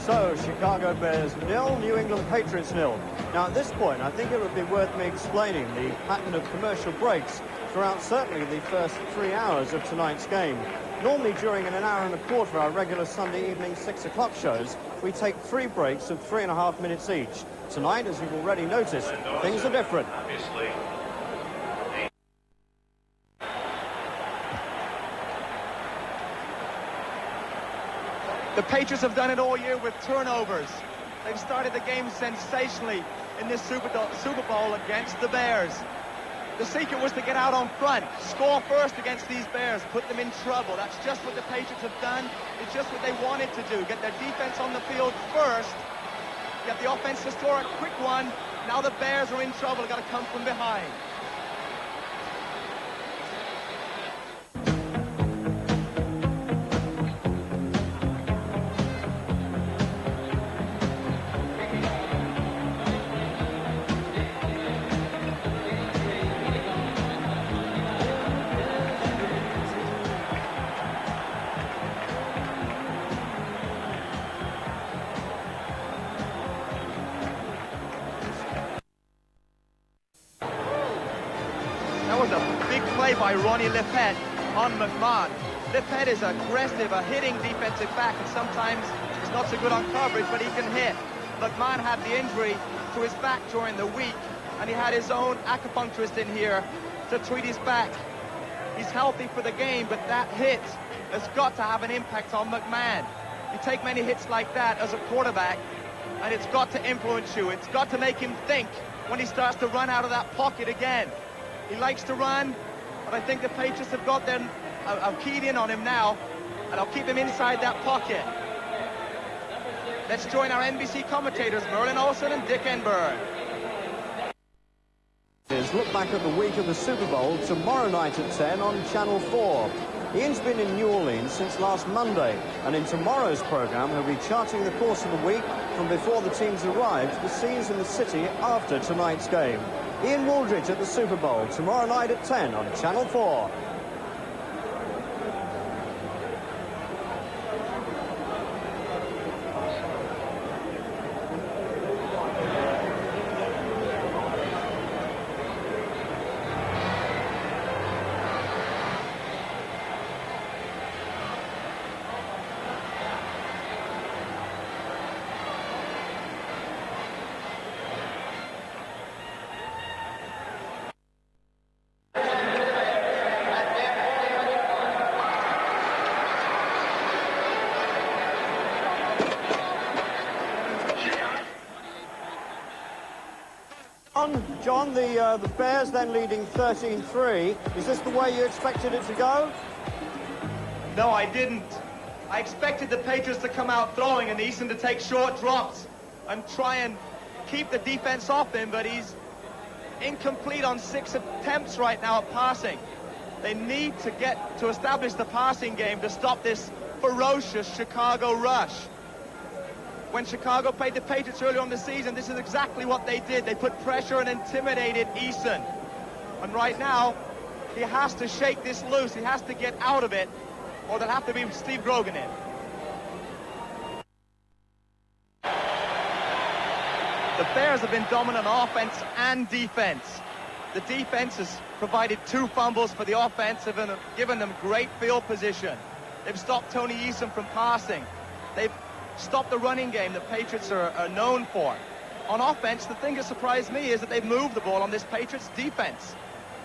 So, Chicago Bears 0, New England Patriots 0. Now, at this point, I think it would be worth me explaining the pattern of commercial breaks throughout certainly the first 3 hours of tonight's game. Normally, during an hour and a quarter, our regular Sunday evening 6 o'clock shows, we take 3 breaks of 3.5 minutes each. Tonight, as you've already noticed, things are different. The Patriots have done it all year with turnovers. They've started the game sensationally in this Super Bowl against the Bears. The secret was to get out on front, score first against these Bears, put them in trouble. That's just what the Patriots have done. It's just what they wanted to do, get their defense on the field first, get the offense to score a quick one. Now the Bears are in trouble. They've got to come from behind. That was a big play by Ronnie Lefette on McMahon. Lefette is aggressive, a hitting defensive back, and sometimes he's not so good on coverage, but he can hit. McMahon had the injury to his back during the week, and he had his own acupuncturist in here to treat his back. He's healthy for the game, but that hit has got to have an impact on McMahon. You take many hits like that as a quarterback, and it's got to influence you. It's got to make him think when he starts to run out of that pocket again. He likes to run, but I think the Patriots have got them keyed in on him now, and I'll keep him inside that pocket. Let's join our NBC commentators, Merlin Olsen and Dick Enberg. Look back at the week of the Super Bowl tomorrow night at 10 on Channel 4. Ian's been in New Orleans since last Monday, and in tomorrow's programme he'll be charting the course of the week from before the teams arrive to the scenes in the city after tonight's game. Ian Wooldridge at the Super Bowl tomorrow night at 10 on Channel 4. John, the Bears then leading 13-3. Is this the way you expected it to go? No, I didn't. I expected the Patriots to come out throwing and Eason to take short drops and try and keep the defense off him, but he's incomplete on 6 attempts right now at passing. They need to get to establish the passing game to stop this ferocious Chicago rush. When Chicago played the Patriots earlier on the season, this is exactly what they did. They put pressure and intimidated Eason. And right now, he has to shake this loose. He has to get out of it, or there'll have to be Steve Grogan in. The Bears have been dominant on offense and defense. The defense has provided 2 fumbles for the offense, and given them great field position. They've stopped Tony Eason from passing. They've stopped the running game the Patriots are known for. On offense, the thing that surprised me is that they've moved the ball on this Patriots defense.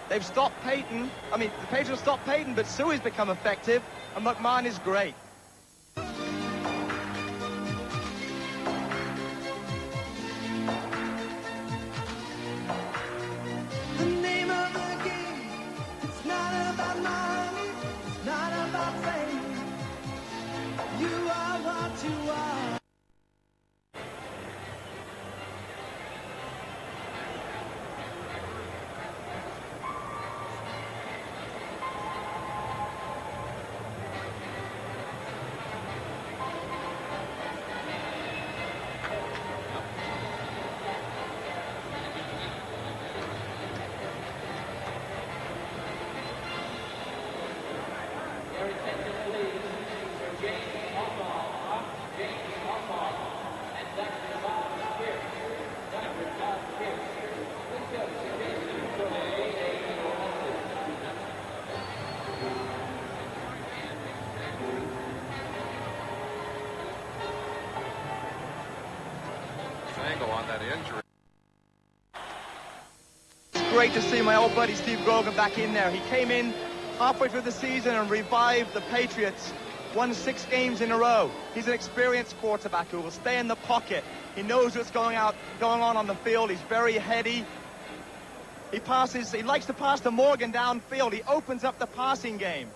They've stopped Peyton. I mean, the Patriots stopped Peyton, but Suey's become effective, and McMahon is great. The name of the game, it's not about money, it's not about fame. You are what you are. the injury. It's great to see my old buddy Steve Grogan back in there. He came in halfway through the season and revived the Patriots. Won 6 games in a row. He's an experienced quarterback who will stay in the pocket. He knows what's going on the field. He's very heady. He likes to pass to Morgan downfield. He opens up the passing game.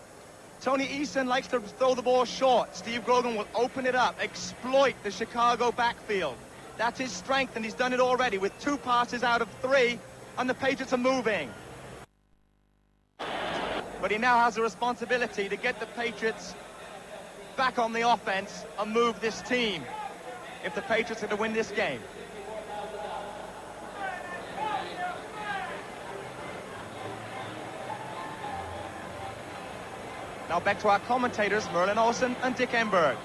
Tony Eason likes to throw the ball short. Steve Grogan will open it up, exploit the Chicago backfield. That's his strength, and he's done it already with 2 passes out of 3, and the Patriots are moving. But he now has a responsibility to get the Patriots back on the offense and move this team if the Patriots are to win this game. Now back to our commentators, Merlin Olsen and Dick Enberg.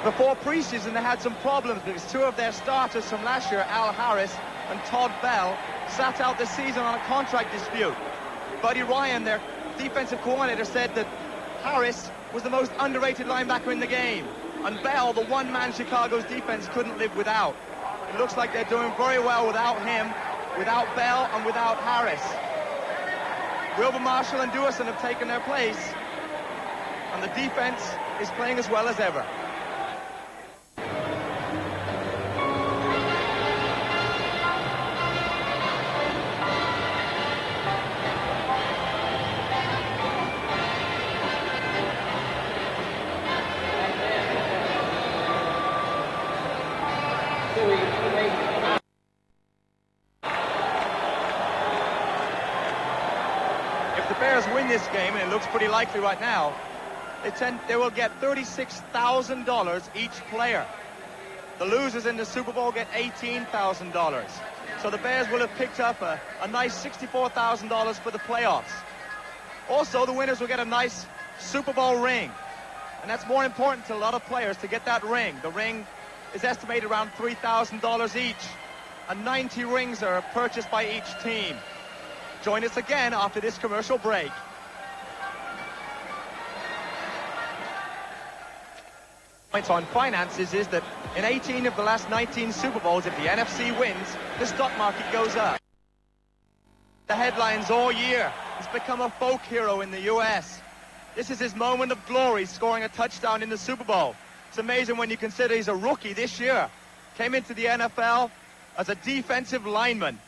Before preseason, they had some problems because 2 of their starters from last year, Al Harris and Todd Bell, sat out the season on a contract dispute. Buddy Ryan, their defensive coordinator, said that Harris was the most underrated linebacker in the game, and Bell, the one-man Chicago's defense couldn't live without. It looks like they're doing very well without him, without Bell, and without Harris. Wilbur Marshall and Dewison have taken their place, and the defense is playing as well as ever. Win this game, and it looks pretty likely right now, they will get $36,000 each player. The losers in the Super Bowl get $18,000. So the Bears will have picked up a nice $64,000 for the playoffs. Also, the winners will get a nice Super Bowl ring, and that's more important to a lot of players to get that ring. The ring is estimated around $3,000 each, and 90 rings are purchased by each team. Join us again after this commercial break. Points on finances is that in 18 of the last 19 Super Bowls, if the NFC wins, the stock market goes up. The headlines all year. He's become a folk hero in the U.S. This is his moment of glory, scoring a touchdown in the Super Bowl. It's amazing when you consider he's a rookie this year. Came into the NFL as a defensive lineman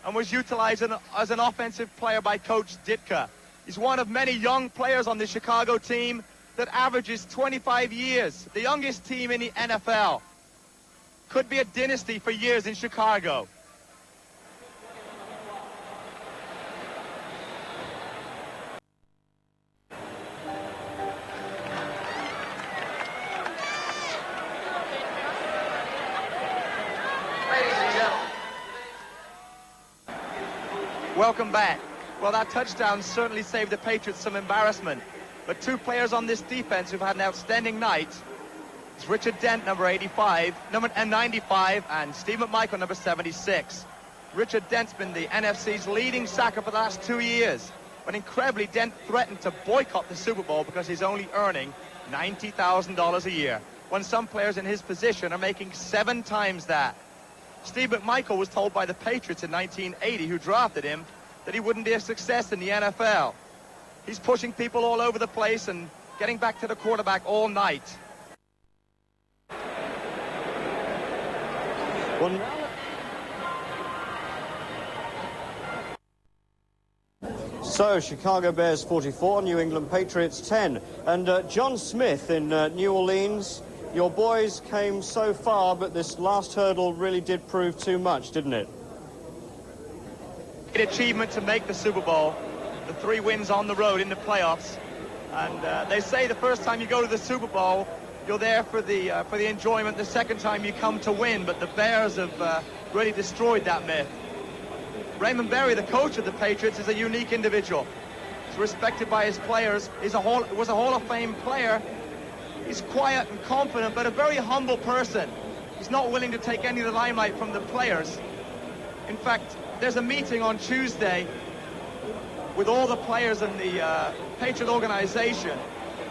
and was utilized as an offensive player by Coach Ditka. He's one of many young players on the Chicago team that averages 25 years, the youngest team in the NFL. Could be a dynasty for years in Chicago. Welcome back. Well, that touchdown certainly saved the Patriots some embarrassment. But 2 players on this defense who've had an outstanding night. It's Richard Dent, number 95, number 95, and Steve McMichael, number 76. Richard Dent's been the NFC's leading sacker for the last 2 years. But incredibly, Dent threatened to boycott the Super Bowl because he's only earning $90,000 a year, when some players in his position are making 7 times that. Steve McMichael was told by the Patriots in 1980, who drafted him, that he wouldn't be a success in the NFL. He's pushing people all over the place and getting back to the quarterback all night. So, Chicago Bears 44, New England Patriots 10. And John Smith in New Orleans, your boys came so far, but this last hurdle really did prove too much, didn't it? Great achievement to make the Super Bowl. The 3 wins on the road in the playoffs. And they say the first time you go to the Super Bowl, you're there for the enjoyment. The second time you come to win. But the Bears have really destroyed that myth. Raymond Berry, the coach of the Patriots, is a unique individual. He's respected by his players. Was a Hall of Fame player. He's quiet and confident, but a very humble person. He's not willing to take any of the limelight from the players. In fact, there's a meeting on Tuesday with all the players in the Patriot organization,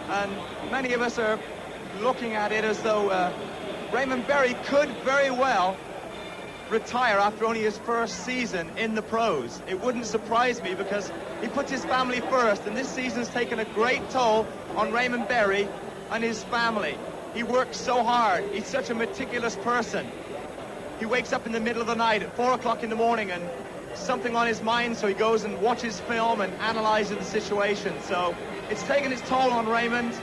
and many of us are looking at it as though Raymond Berry could very well retire after only his first season in the pros. It wouldn't surprise me, because he puts his family first, and this season's taken a great toll on Raymond Berry and his family. He works so hard. He's such a meticulous person. He wakes up in the middle of the night at 4 o'clock in the morning and something on his mind, so he goes and watches film and analyzes the situation. So it's taken its toll on Raymond.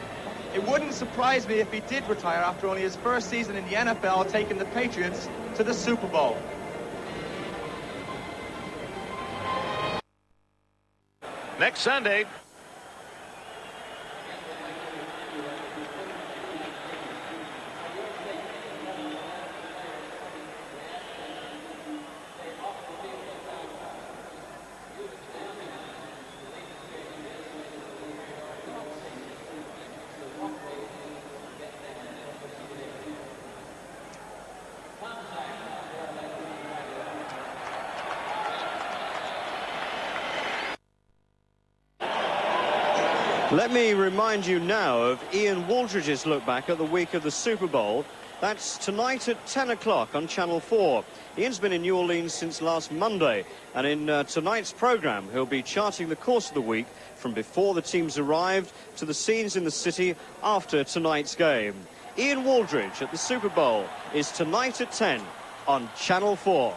It wouldn't surprise me if he did retire after only his first season in the NFL, taking the Patriots to the Super Bowl. Next Sunday, let me remind you now of Ian Waldridge's look back at the week of the Super Bowl. That's tonight at 10 o'clock on Channel 4. Ian's been in New Orleans since last Monday, and in tonight's program he'll be charting the course of the week from before the teams arrived to the scenes in the city after tonight's game. Ian Waldridge at the Super Bowl is tonight at 10 on Channel 4.